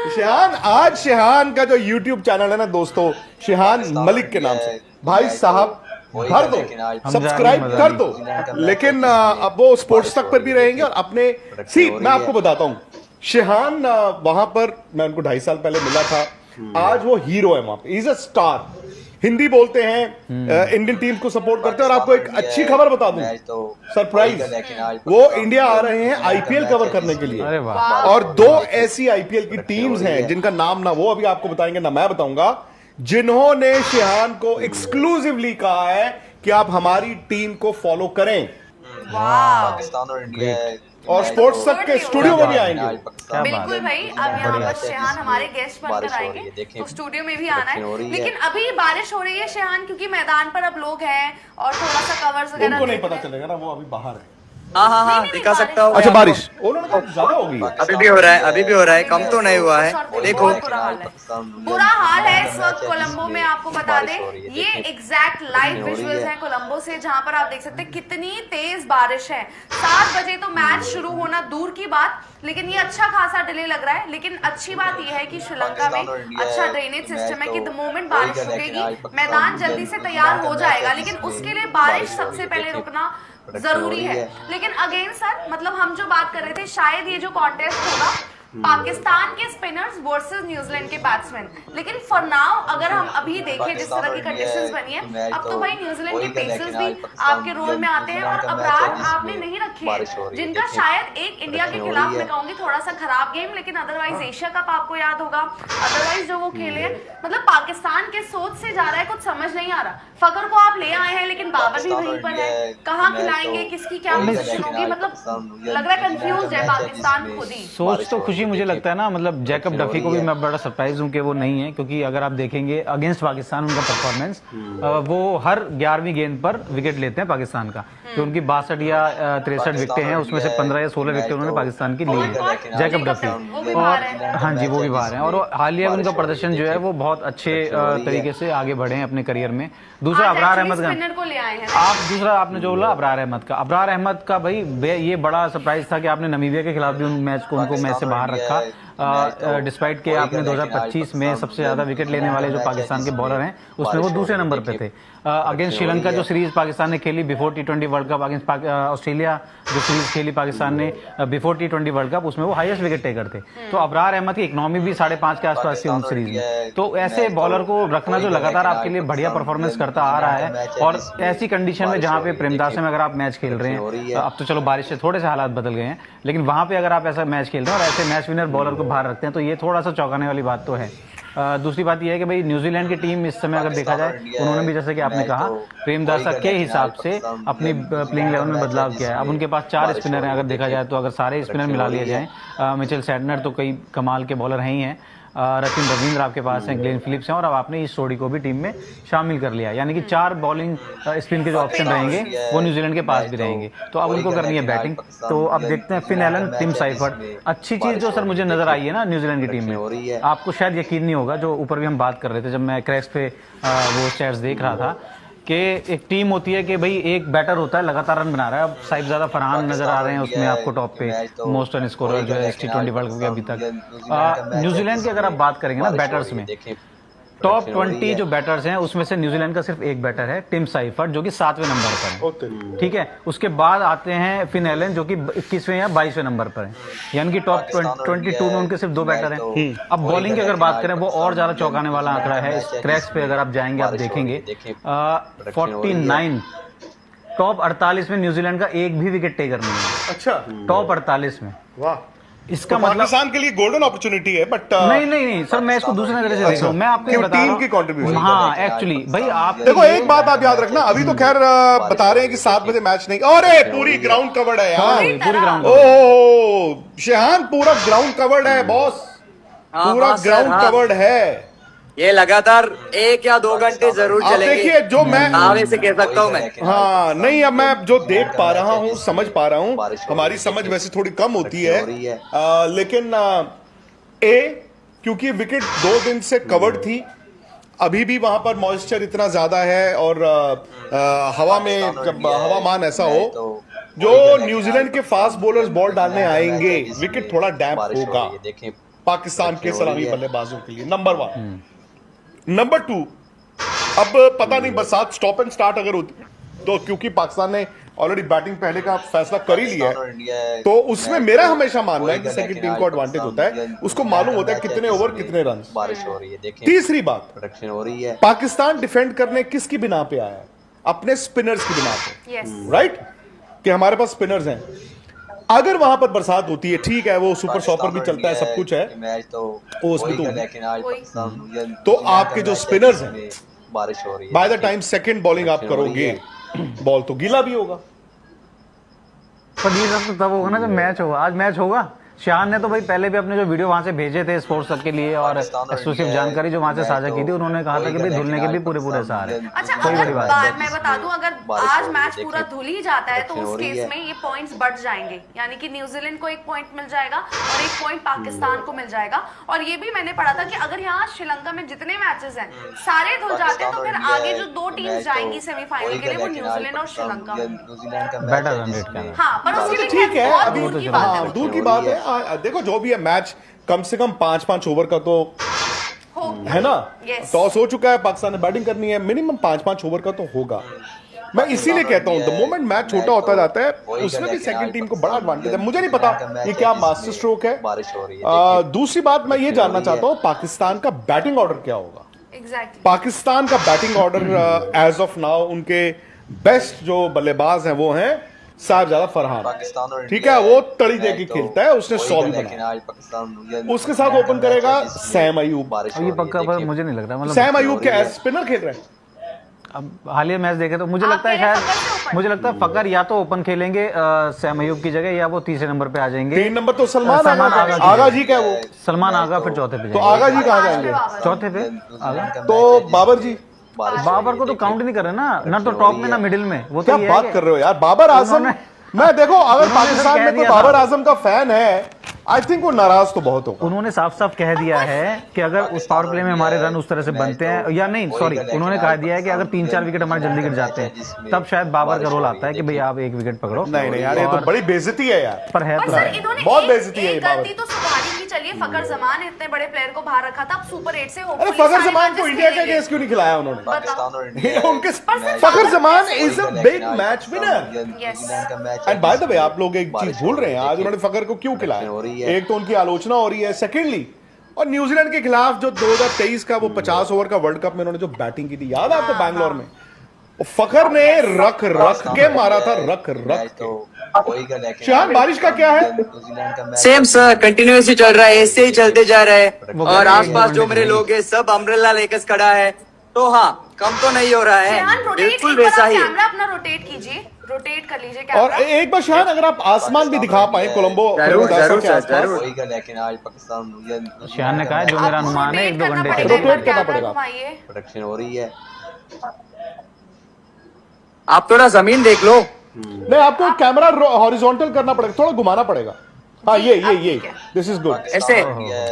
शेहान, आज शेहान का जो YouTube चैनल है ना दोस्तों, शेहान मलिक के नाम से, भाई साहब भर दो, सब्सक्राइब कर दो। लेकिन अब वो स्पोर्ट्स तक पर भी रहेंगे और अपने मैं आपको बताता हूँ, शेहान वहां पर मैं उनको 2.5 साल पहले मिला था, आज वो हीरो है वहां पे, इज अ स्टार। हिंदी बोलते हैं, इंडियन टीम को सपोर्ट करते हैं। और आपको एक अच्छी खबर बता दूं, सरप्राइज, वो इंडिया आ रहे हैं आईपीएल कवर करने के लिए। अरे वाह। और 2 ऐसी आईपीएल की टीम्स हैं जिनका नाम ना वो अभी आपको बताएंगे ना मैं बताऊंगा, जिन्होंने शेहान को एक्सक्लूसिवली कहा है कि आप हमारी टीम को फॉलो करें पाकिस्तान और इंडिया और स्पोर्ट्स तक के स्टूडियो में भी आएंगे। बिल्कुल भाई, अब यहाँ पर शेहान हमारे गेस्ट बनकर आएंगे तो स्टूडियो में भी आना है। लेकिन अभी बारिश हो रही है शेहान, क्योंकि मैदान पर अब लोग हैं और थोड़ा सा कवर्स वगैरह उनको नहीं पता चलेगा ना, वो अभी बाहर है। हाँ दिखा सकता हूँ। अच्छा बारिश उन्होंने कहा ज्यादा होगी, अभी भी हो रहा है, कम तो नहीं हुआ है। देखो बुरा हाल है इस वक्त कोलंबो में। आपको बता दें ये एग्जैक्ट लाइव विजुअल्स हैं कोलंबो से, जहां पर आप देख सकते हैं कितनी तेज बारिश है। 7 बजे तो मैच शुरू होना दूर की बात, लेकिन ये अच्छा खासा डिले लग रहा है। लेकिन अच्छी बात यह है कि श्रीलंका में अच्छा ड्रेनेज सिस्टम है कि द मोमेंट बारिश रुकेगी मैदान जल्दी से तैयार हो जाएगा। लेकिन उसके लिए बारिश सबसे पहले रुकना जरूरी है। लेकिन अगेन सर, मतलब हम जो बात कर रहे थे, शायद ये जो कॉन्टेस्ट होगा पाकिस्तान के स्पिनर्स वर्सेस न्यूजीलैंड के बैट्समैन, लेकिन फॉर नाउ अगर हम अभी देखें जिस तरह की कंडीशंस बनी है, अब तो भाई न्यूजीलैंड के पेसर्स भी आपके रोल में आते हैं। और अबरार आपने नहीं रखे हैं, जिनका शायद एक इंडिया के खिलाफ मैं कहूंगी थोड़ा सा खराब गेम, लेकिन अदरवाइज एशिया कप आपको याद होगा, अदरवाइज जो वो खेले हैं, मतलब पाकिस्तान के सोच से जा रहा है, कुछ समझ नहीं आ रहा। फकर को आप ले आए हैं, लेकिन बाबर भी वहीं पर है, कहाँ खिलाएंगे, किसकी क्या पोजीशन होगी, मतलब लग रहा है कंफ्यूज है पाकिस्तान खुद ही। सोच तो खुशी मुझे लगता है ना, मतलब जैकब डफी को भी मैं बड़ा सरप्राइज हूं कि वो नहीं है, क्योंकि अगर आप देखेंगे अगेंस्ट पाकिस्तान उनका परफॉर्मेंस, वो हर 11वीं गेंद पर विकेट लेते हैं पाकिस्तान का। तो उनकी 62 या 63 विकेटें हैं, उसमें से 15 या 16 विकेट उन्होंने पाकिस्तान की ली है, जैकब डफी। और हाँ जी, वो भी बाहर हैं। और हालिया उनका प्रदर्शन जो है वो बहुत अच्छे तरीके से आगे बढ़े हैं अपने करियर में। दूसरा अबरार अहमद का, दूसरा आपने जो बोला अबरार अहमद का भाई ये बड़ा सरप्राइज था कि आपने नमीबिया के खिलाफ भी उन मैच को उनको मैच से बाहर रखा, डिस्पाइट के आपने 2025 में सबसे ज्यादा विकेट लेने वाले जो पाकिस्तान के बॉलर हैं उसमें वो दूसरे नंबर पे थे। अगेंस्ट श्रीलंका जो सीरीज पाकिस्तान ने खेली before T20 world cup, against Australia जो सीरीज खेली पाकिस्तान ने बिफोर T20 वर्ल्ड कप, उसमें वो हाईएस्ट विकेट टेकर थे। तो अबरार अहमद की इकोनॉमी भी 5.5 के आसपास थी उन सीरीज में। तो ऐसे बॉलर को रखना जो लगातार आपके लिए बढ़िया परफॉर्मेंस करता आ रहा है, और ऐसी कंडीशन में जहाँ पे प्रेमदास में अगर आप मैच खेल रहे हैं, अब तो चलो बारिश से थोड़े से हालात बदल गए हैं, लेकिन वहां पे अगर आप ऐसा मैच खेल रहे हैं और ऐसे मैच विनर बॉलर को बाहर रखते हैं, तो ये थोड़ा सा चौंकाने वाली बात तो है। दूसरी बात यह है कि भाई न्यूजीलैंड की टीम इस समय अगर देखा जाए, उन्होंने भी जैसे कि आपने कहा प्रेमदासा के हिसाब से अपनी प्लेइंग लेवल में बदलाव किया है। अब उनके पास 4 स्पिनर हैं अगर देखा जाए तो, अगर सारे स्पिनर मिला लिए जाएं, मिचेल सैडनर तो कई कमाल के बॉलर हैं ही हैं, रचिन रविंद्र आपके पास हैं, ग्लेन फिलिप्स हैं, और अब आपने इस जोड़ी को भी टीम में शामिल कर लिया, यानी कि 4 बॉलिंग स्पिन के जो ऑप्शन रहेंगे वो न्यूजीलैंड के पास भी रहेंगे। तो अब उनको करनी है बैटिंग। तो अब देखते हैं फिन एलन, टिम साइफर्ट। अच्छी चीज जो सर मुझे नजर आई है ना न्यूजीलैंड की टीम में, आपको शायद यकीन नहीं होगा, जो ऊपर भी हम बात कर रहे थे जब मैं क्रैक्स पे वो स्टैट्स देख रहा था, कि एक टीम होती है कि भाई एक बैटर होता है लगातार रन बना रहा है। अब साहिबजादा फरहान नजर आ रहे हैं उसमें आपको टॉप पे, मोस्ट रन स्कोरर जो है T20 वर्ल्ड कप के अभी तक। न्यूजीलैंड की अगर आप बात करेंगे ना बैटर्स में, टॉप 20 जो बैटर्स हैं उसमें से न्यूजीलैंड का सिर्फ एक बैटर है, टिम साइफर्ट, जो कि 7वें नंबर पर है। ठीक है, उसके बाद आते हैं फिन एलन जो कि 21वें या 22वें नंबर पर है, यानी कि टॉप 22 में उनके सिर्फ 2 बैटर हैं। अब बॉलिंग की अगर बात करें वो और ज्यादा चौंकाने वाला आंकड़ा है। क्रैक्स पे अगर आप जाएंगे आप देखेंगे 49, टॉप 48 में न्यूजीलैंड का एक भी विकेट टेकर नहीं है। अच्छा, टॉप 48 में। वाह, इसका तो मतलब पाकिस्तान के लिए गोल्डन अपॉर्चुनिटी है। बट नहीं सर, मैं इसको दूसरे नजर से देख रहा हूं। मैं आपको क्यों बता रहा टीम हूं की कंट्रीब्यूशन? हाँ, एक्चुअली भाई आप देखो एक बात आप याद रखना, अभी तो खैर बता रहे हैं कि 7 बजे मैच नहीं, अरे पूरी ग्राउंड कवर्ड है यार, पूरी ग्राउंड ओह शेहान पूरा ग्राउंड कवर्ड है बॉस, पूरा हाँ, सर, ग्राउंड हाँ। कवर्ड है। ये लगातार 1 या 2 घंटे जरूर आप चलेंगे, देखिए जो मैं दावे से कह सकता हूँ मैं। हाँ नहीं, अब मैं जो देख पा रहा हूँ, समझ पा रहा हूँ, हमारी समझ वैसे थोड़ी कम होती है, लेकिन क्योंकि विकेट 2 दिन से कवर्ड थी, अभी भी वहां पर मॉइस्चर इतना ज्यादा है और हवा में जब हवामान ऐसा हो, जो न्यूजीलैंड के फास्ट बॉलर्स बॉल डालने आएंगे विकेट थोड़ा डैम्प होगा पाकिस्तान के सलामी बल्लेबाजों के लिए। नंबर 1। नंबर 2, अब पता नहीं बरसात स्टॉप एंड स्टार्ट अगर होती तो, क्योंकि पाकिस्तान ने ऑलरेडी बैटिंग पहले का फैसला कर ही लिया है, तो उसमें मेरा हमेशा मानना है कि सेकंड टीम को एडवांटेज होता है, उसको मालूम होता है कितने ओवर कितने रन। बारिश हो रही है, देखिए तीसरी बात, प्रोडक्शन हो रही है। पाकिस्तान डिफेंड करने किसकी बिना पे आया है? अपने स्पिनर्स की बिना पे, यस राइट, कि हमारे पास स्पिनर्स हैं। अगर वहां पर बरसात होती है, ठीक है, वो सुपर सॉपर भी चलता है, सब कुछ है, मैच तो ओस भी तो, लेकिन आज पाकिस्तान तो आपके जो स्पिनर्स हैं, बारिश हो रही है, by the time second bowling आप करोगे बॉल तो गीला भी होगा। पर ये सब तो तब होगा ना जब मैच होगा। आज मैच होगा। शान ने तो भाई पहले भी अपने जो वीडियो वहां से भेजे थे स्पोर्ट्स तक के लिए और एक्सक्लूसिव जानकारी जो वहां से साझा की थी, उन्होंने कहा था कि भाई धुलने के भी पूरे सारे। अच्छा, कोई बड़ी अगर बात नहीं। मैं बता दूं, अगर आज मैच पूरा धुल ही जाता है तो उस केस में ये पॉइंट्स बढ़ जाएंगे, यानी कि न्यूजीलैंड को 1 पॉइंट मिल जाएगा और 1 पॉइंट पाकिस्तान को मिल जाएगा। और ये भी मैंने पढ़ा था कि अगर यहाँ श्रीलंका में जितने मैचेस हैं सारे धुल जाते हैं तो फिर आगे जो 2 टीम्स जाएंगी सेमीफाइनल के लिए वो न्यूजीलैंड और श्रीलंका। बेटर रन रेट क्या है? हाँ, पर उसके लिए ठीक है, बहुत अभी दूर की बात है। दूर की बात है। देखो जो भी है, मैच कम से कम 5-5 ओवर का तो है ना। Yes. टॉस हो चुका है, पाकिस्तान ने बैटिंग करनी है, मिनिमम 5-5 ओवर का तो होगा। मैं इसीलिए कहता हूं द मोमेंट मैच छोटा होता जाता है उसमें भी सेकंड टीम को बड़ा एडवांटेज है। मुझे नहीं पता ये क्या मास्टर स्ट्रोक है। बारिश हो रही है। दूसरी बात मैं ये जानना चाहता हूं पाकिस्तान का बैटिंग ऑर्डर क्या होगा। Exactly. पाकिस्तान का batting order as of now, उनके बेस्ट जो बल्लेबाज हैं वो हैं साहिबजादा फरहान, पाकिस्तान और ठीक है, वो तड़ी दे के खेलता है, उसने 100 भी बनाया। आज पाकिस्तान उसके साथ ओपन करेगा सैम अयूब। अब ये पक्का पर मुझे नहीं लग रहा, मतलब सैम अयूब क्या स्पिनर खेल रहे हैं। अब हालिया मैच देखे तो मुझे लगता है शायद, मुझे लगता है फकर या तो ओपन खेलेंगे सैम अयूब की जगह, या वो तीसरे नंबर पे आ जाएंगे। 3 नंबर तो सलमान आगा जी का है वो। सलमान आगा फिर चौथे पे तो जाएंगे। आगा जी कहाँ जाएंगे? चौथे पे आगा। तो बाबर जी, बाबर को तो काउंट नहीं कर रहे ना तो टॉप में ना मिडिल में। वो क्या तो ये बात है कर रहे हो यार। बाबर आजम, मैं देखो अगर पाकिस्तान में कोई बाबर आजम का फैन है, आई थिंक वो नाराज तो बहुत होगा। उन्होंने साफ साफ कह दिया है कि अगर उस पावर प्ले में हमारे रन उस तरह से बनते हैं, या नहीं सॉरी, उन्होंने कह दिया है कि अगर 3-4 विकेट हमारे जल्दी गिर जाते हैं तब शायद बाबर का रोल आता है कि भाई आप 1 विकेट पकड़ो। नहीं यार, ये तो बड़ी बेइज्जती है यार। पर है पर तो सर है। इन्होंने बहुत एक बेइज्जती है ये गलती तो सुधारी की। चलिए, फकर जमान ने इतने बड़े प्लेयर को बाहर रखा था, अब सुपर 8 से अरे फकर जमान को इंडिया के अगेंस्ट क्यों नहीं खिलाया उन्होंने? पाकिस्तान और उनके Fakhar Zaman is a big match winner. And by the way आप लोग एक चीज भूल रहे हैं, आज उन्होंने फकर को क्यों खिलाया? एक तो उनकी आलोचना हो रही है, सेकेंडली और न्यूजीलैंड के खिलाफ जो 2023 का वो 50 ओवर का वर्ल्ड कप में उन्होंने जो बैटिंग की थी, याद है आपको बैंगलोर में? फकर ने रख के मारा था, रख के। शान, बारिश का क्या है? सेम सर, कंटिन्यूसली चल रहा है, ऐसे ही चलते जा रहा है। और आसपास जो मेरे लोग हैं सब अम्ब्रेला लेकर खड़ा है, तो हाँ कम तो नहीं हो रहा है, बिल्कुल वैसा ही। कैमरा अपना रोटेट कीजिए, रोटेट कर लीजिए कैमरा। और एक बार शान अगर आप आसमान भी दिखा पाए कोलंबो जरूर के जरूर सर, आसपास। जरूर। लेकिन आज पाकिस्तान शान ने कहा है जो मेरा अनुमान है 1-2 घंटे चलेगा। रोटेट करना पड़ेगा। प्रोडक्शन हो रही है। आप थोड़ा जमीन देख लो। नहीं, आपको कैमरा हॉरिजॉन्टल करना पड़ेगा, थोड़ा घुमाना पड़ेगा। हाँ ये दिस इज गुड। ऐसे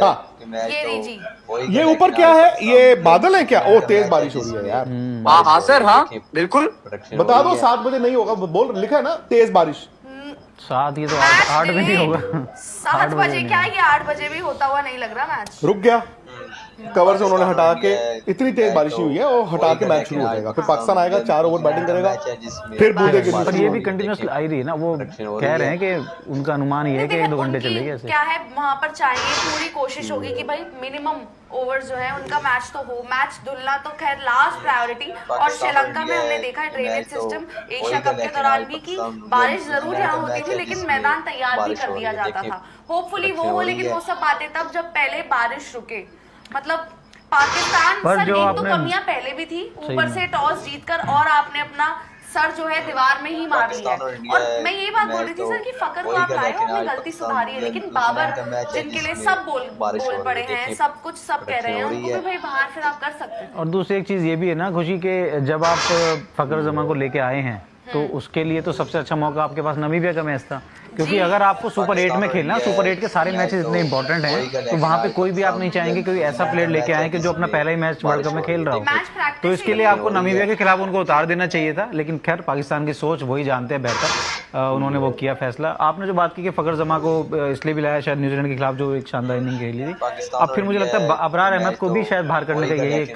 हाँ कि मैच ये तो लीजिए। हो ही ये गया, ऊपर लेकिन क्या आज है? पाकिस्तान ये जो बादल है क्या? ओ न्यूजीलैंड तेज का बारिश हो मैच रही है यार। हाँ हाँ सर, हाँ बिल्कुल। प्रोडक्शन बता हो दो रही है। 7 बजे नहीं होगा, बोल लिखा है ना तेज बारिश। सात, ये तो मैच 8 भी नहीं होगा। 7 बजे क्या, ये 8 बजे भी होता हुआ नहीं लग रहा मैच। रुक गया, कवर से उन्होंने हटा के, इतनी तेज मैच बारिश तो हुई है और हटा हो ही के गया, मैच शुरू हो लेकिन जाएगा। आज फिर पाकिस्तान आएगा, 4 ओवर बैटिंग करेगा, मैच है जिसमें फिर बूंदे बारिश गिरनी पर शुरू ये हो भी रही है। कंटिन्यूस आई रही है ना, वो प्रोडक्शन हो कह रही रहे है। हैं कि उनका अनुमान ये है कि देखिए, 1-2 घंटे उनकी चलेगी ऐसे। क्या है, वहां पर चाहिए पूरी कोशिश होगी कि भाई मिनिमम ओवर जो है उनका मैच तो हो। मैच धुलना तो खैर लास्ट प्रायोरिटी। और पाकिस्तान श्रीलंका में इंडिया हमने देखा है ड्रेनेज मैच तो सिस्टम हो एशिया ही कप गया, के लेकिन दौरान आज भी कि पाकिस्तान बारिश न्यूजीलैंड जरूर का यहाँ होती मैच थी, है लेकिन जिसमें मैदान तैयार भी बारिश कर हो दिया रही है। जाता देखिए, था। होपफुली प्रोडक्शन वो हो रही लेकिन है। वो सब बातें तब जब पहले बारिश रुके। मतलब पाकिस्तान पर सर जो एक तो आपने- कमियां पहले भी थी, ऊपर में। से टॉस जीतकर और आपने अपना सर जो है दीवार में ही मार लिया पाकिस्तान और है। इंडिया और मैं ये बात बोल रही थी मैच सर कि फकर को वही आप का, लाए हो, लेकिन अपनी आज गलती पाकिस्तान सुधारी है, लेकिन न्यूजीलैंड बाबर का मैच है जिनके लिए जिसमें सब बारिश हो बोल रही पड़े है। हैं, देखिए, सब कुछ सब कह रहे हैं, प्रोडक्शन हो उनको रही भी है। भाई बाहर फिर आप कर सकते हैं। और दूसरी एक चीज़ ये भी है ना खुशी के, जब आप फकर जमा को लेके आए हैं तो उसके लिए तो सबसे अच्छा मौका आपके पास नामीबिया का मैच था, क्योंकि अगर आपको सुपर 8 में खेलना, सुपर 8 के सारे मैचेस इतने इंपॉर्टेंट हैं, तो वहाँ पे कोई भी आप नहीं चाहेंगे कोई ऐसा प्लेयर लेके आए कि जो अपना पहला ही मैच वर्ल्ड कप में खेल रहा मैच हो। प्रैक्टिस तो इसके लिए आपको नामीबिया के खिलाफ उनको उतार देना चाहिए था, लेकिन खैर पाकिस्तान की सोच वही जानते हैं बेहतर, उन्होंने वो किया फैसला। आपने जो बात की कि फकर जमा को इसलिए भी लाया शायद न्यूजीलैंड के खिलाफ जो एक शानदार इनिंग खेली थी, अब फिर मुझे लगता है अबरार अहमद को भी शायद बाहर करने का यही एक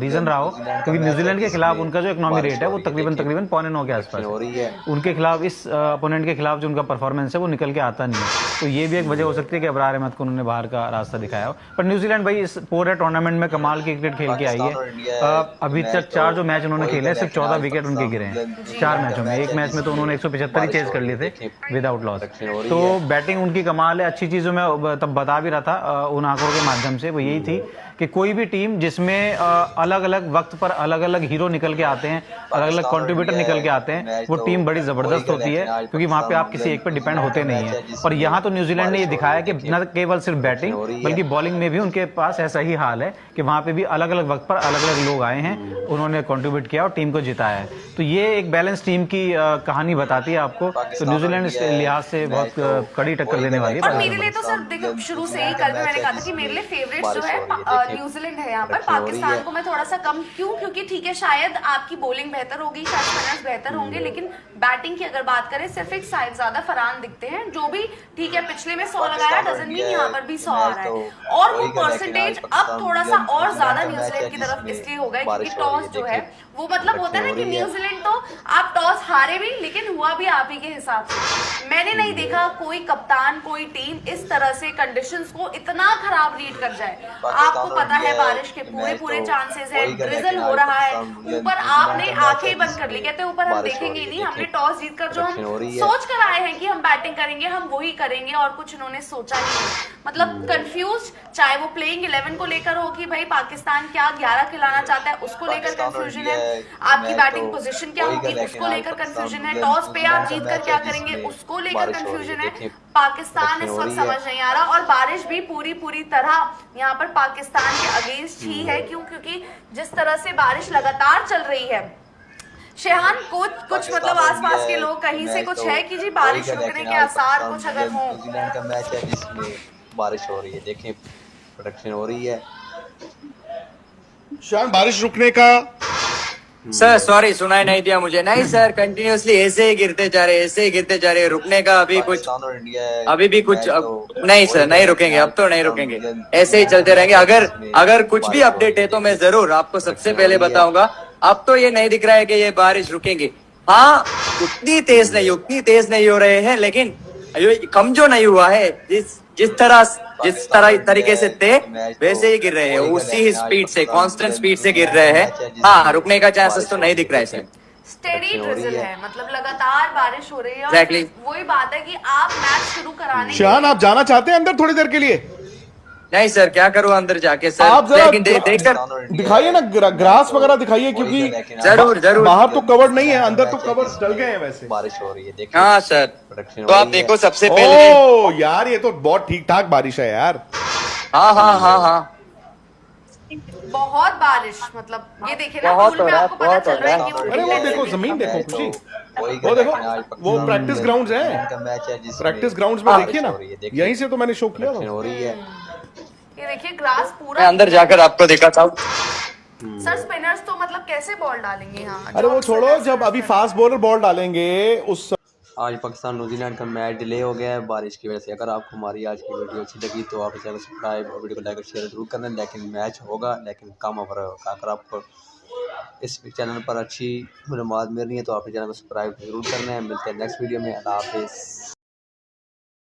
रीजन रहा हो, क्योंकि न्यूजीलैंड के खिलाफ उनका जो इकोनॉमी रेट है वो तकरीबन 9.5 के आसपास हो रही है। उनके खिलाफ, इस अपोनेंट के खिलाफ जो उनका परफॉर्मेंस है वो निकल के आता नहीं है। तो ये भी एक वजह हो सकती है कि अबरार अहमद को उन्होंने बाहर का रास्ता दिखाया हो। पर न्यूजीलैंड भाई इस पूरे टूर्नामेंट में कमाल की क्रिकेट खेल के आई है। अभी तक 4 जो मैच उन्होंने खेले सिर्फ 14 विकेट उनके गिरे हैं 4 मैचों में। एक मैच में तो उन्होंने 175 ही चेज कर लिए थे विदाउट लॉस। तो बैटिंग उनकी कमाल है, अच्छी चीज़ों में तब बता भी रहा था उन आंकड़ों के माध्यम से, वो यही थी कि कोई भी टीम जिसमें अलग अलग वक्त पर अलग अलग हीरो निकल के आते हैं, अलग अलग कंट्रीब्यूटर निकल के आते हैं, वो टीम बड़ी जबरदस्त होती है, क्योंकि वहां पे आप किसी एक पर डिपेंड होते नहीं है। और यहाँ तो न्यूजीलैंड ने ये दिखाया कि न केवल सिर्फ बैटिंग बल्कि बॉलिंग में भी उनके पास ऐसा ही हाल है कि वहां पे भी अलग अलग वक्त पर अलग अलग लोग आए हैं, उन्होंने कंट्रीब्यूट किया और टीम को जिताया है। तो ये एक बैलेंस टीम की कहानी बताती है आपको। तो न्यूजीलैंड इस लिहाज से बहुत कड़ी टक्कर देने वाली और है। मेरे लिए तो सर देखो, शुरू से ही कल भी मैंने कहा था कि मेरे लिए फेवरेट जो है न्यूजीलैंड है। यहाँ पर पाकिस्तान को मैं थोड़ा सा कम, क्यों? क्योंकि ठीक है शायद आपकी बॉलिंग बेहतर होगी, शायद स्पिनर्स बेहतर होंगे, लेकिन बैटिंग की अगर बात करें सिर्फ एक साहिबजादा फरहान दिखते हैं, जो भी ठीक है पिछले में 100 लगाया, डजंट मीन यहाँ पर भी 100 आ रहा है। और वो परसेंटेज अब थोड़ा सा और ज्यादा न्यूजीलैंड की तरफ इसलिए हो गया क्योंकि टॉस जो है वो मतलब होता है ना कि न्यूजीलैंड तो आप टॉस हारे भी, लेकिन हुआ भी आप ही के हिसाब से। मैंने नहीं देखा कोई कप्तान, कोई टीम इस तरह से कंडीशंस को इतना खराब रीड कर जाए। आपको पता है बारिश के पूरे चांसेस है, ड्रिजल हो रहा है, ऊपर आपने आंखें बंद कर ली, कहते ऊपर हम देखेंगे ही नहीं। हमने टॉस जीतकर जो हम सोच कर आए हैं कि हम बैटिंग करेंगे, हम वही करेंगे, और कुछ उन्होंने सोचा ही नहीं। मतलब कंफ्यूज, चाहे वो प्लेइंग 11 को लेकर हो कि भाई पाकिस्तान क्या 11 खिलाना चाहता है, उसको लेकर कंफ्यूजन है, आपकी बैटिंग पोजीशन क्या होगी उसको लेकर कंफ्यूजन है, टॉस पे आप जीत कर क्या करेंगे उसको लेकर कंफ्यूजन है। पाकिस्तान इस वक्त समझ नहीं आ रहा, और बारिश भी पूरी तरह यहाँ पर पाकिस्तान के अगेंस्ट ही है। क्यों? क्योंकि जिस तरह से बारिश लगातार चल रही है, शेहान कुछ मतलब आसपास के लोग कहीं से कुछ है कि जी बारिश रुकने के आसार कुछ अगर हो। न्यूजीलैंड का मैच है जिसमें बारिश हो रही है, देखिए प्रोडक्शन हो रही है। शान, बारिश रुकने का सर सॉरी, सुनाई नहीं दिया मुझे। नहीं सर, कंटिन्यूअसली ऐसे ही गिरते जा रहे, ऐसे ही गिरते जा रहे, रुकने का अभी कुछ, पाकिस्तान और इंडिया अभी भी कुछ नहीं सर, नहीं रुकेंगे, अब तो नहीं रुकेंगे, ऐसे ही चलते रहेंगे। अगर कुछ भी अपडेट है तो मैं जरूर आपको सबसे पहले बताऊंगा। अब तो ये नहीं दिख रहा है कि ये बारिश रुकेंगी। हाँ, उतनी तेज नहीं हो रहे हैं, लेकिन कम जो नहीं हुआ है, जिस तरीके से थे वैसे ही गिर रहे हैं, उसी ही स्पीड से, कांस्टेंट स्पीड से गिर रहे हैं। हाँ, रुकने का चांसेस तो नहीं दिख रहा है सर। स्टेडी ड्रिजल है, मतलब लगातार बारिश हो रही है। Exactly. वही बात है कि आप मैच शुरू कराने शान, आप जाना चाहते हैं अंदर थोड़ी देर के लिए? नहीं सर, क्या करूँ अंदर जाके सर, आप जरा लेकिन देखकर दिखाइए ना, ग्रास वगैरह दिखाइए, क्योंकि जरूर बाहर तो कवर नहीं है, अंदर तो कवर डल गए हैं वैसे। बारिश हो रही है, देखिए हाँ सर, प्रोडक्शन तो आप देखो सबसे पहले। ओ यार, ये तो बहुत ठीक ठाक बारिश है यार। हाँ, बहुत बारिश, मतलब ये देखिए ना, बहुत पुल पे हो रहा है, आपको पता बहुत चल हो रहा है रहा कि है। वो अरे वो कितने देखो, से- जमीन देखो खुशी, वही वो देखो, लेकिन वो प्रैक्टिस ग्राउंड्स हैं, का मैच है जिसमें प्रैक्टिस ग्राउंड्स में बारिश देखिए ना, हो रही है, देखिए। यहीं से तो मैंने शो किया प्रोडक्शन था। हो रही है। ये देखिए ग्रास मैं पूरा अंदर जाकर आपको दिखाता हूँ। सर स्पिनर्स तो मतलब कैसे बॉल डालेंगे यहाँ? अरे वो छोड़ो, जब अभी फास्ट बॉलर बॉल डालेंगे उस आज पाकिस्तान न्यूजीलैंड का मैच डिले हो गया है बारिश की वजह से। अगर आपको हमारी आज की वीडियो अच्छी लगी तो आप चैनल सब्सक्राइब और वीडियो को लाइक और शेयर जरूर करना। लेकिन मैच होगा, लेकिन कम ओवर होगा। अगर आपको इस चैनल पर अच्छी मालूमात मिल रही है तो आप चैनल को सब्सक्राइब जरूर करना है। मिलते हैं नेक्स्ट वीडियो में। अल्लाह हाफिज़।